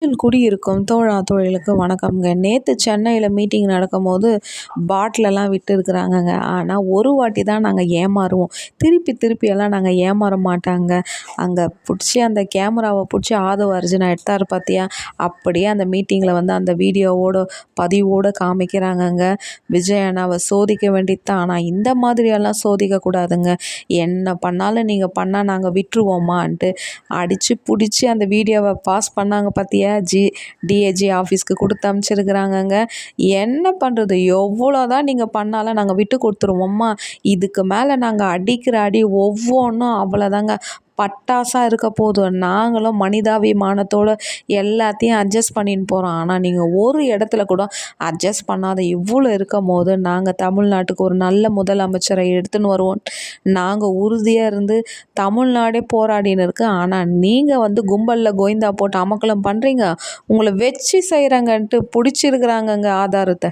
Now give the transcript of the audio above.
குடியிருக்கும் தோழா தோழிகளுக்கு வணக்கம்ங்க. நேத்து சென்னையில மீட்டிங் நடக்கும்போது பாட்டிலெல்லாம் விட்டுருக்குறாங்கங்க. ஆனா ஒரு வாட்டி தான் நாங்க ஏமாறுவோம். திருப்பி திருப்பி எல்லாம் நாங்க ஏமாற மாட்டாங்க. அங்க புடிச்சு அந்த கேமராவ புடிச்சு ஆதவ அர்ஜுனா எடுத்தாரு பாத்தியா? அப்படியே அந்த மீட்டிங்ல வந்து அந்த வீடியோவோட பதிவோட காமிக்கிறாங்கங்க. விஜய் அண்ணாவ சோதிக்க வேண்டியது தான். ஆனா இந்த மாதிரியெல்லாம் சோதிக்கக்கூடாதுங்க. என்ன பண்ணாலும் நீங்க பண்ணா நாங்க விட்டுருவோமான்ட்டு அடிச்சு புடிச்சு அந்த வீடியோவ பாஸ் பண்ணாங்க பாத்தியா? டிஏஜி ஆஃபீஸ்க்கு குடுத்து அனுப்பிச்சிருக்கிறாங்கங்க. என்ன பண்ணுறது? எவ்வளோதான் நீங்கள் பண்ணாலும் நாங்கள் விட்டு கொடுத்துருவோம்மா. இதுக்கு மேலே நாங்கள் அடிக்கிற அடி ஒவ்வொன்றும் அவ்வளோதாங்க பட்டாசாக இருக்க போதும். நாங்களும் மனிதாபிமானத்தோடு எல்லாத்தையும் அட்ஜஸ்ட் பண்ணின்னு போகிறோம். ஆனால் நீங்கள் ஒரு இடத்துல கூட அட்ஜஸ்ட் பண்ணாத இவ்வளோ இருக்கும் போது நாங்கள் தமிழ்நாட்டுக்கு ஒரு நல்ல முதலமைச்சரை எடுத்துன்னு வருவோம். நாங்கள் உறுதியாக இருந்து தமிழ்நாடே போராடின்னு இருக்கு. ஆனால் நீங்கள் வந்து கும்பலில் கோவிந்தா போட்டு அமக்கலம் பண்ணுறீங்க. உங்களை வச்சு செய்கிறாங்கன்ட்டு பிடிச்சிருக்கிறாங்கங்க ஆதாரத்தை.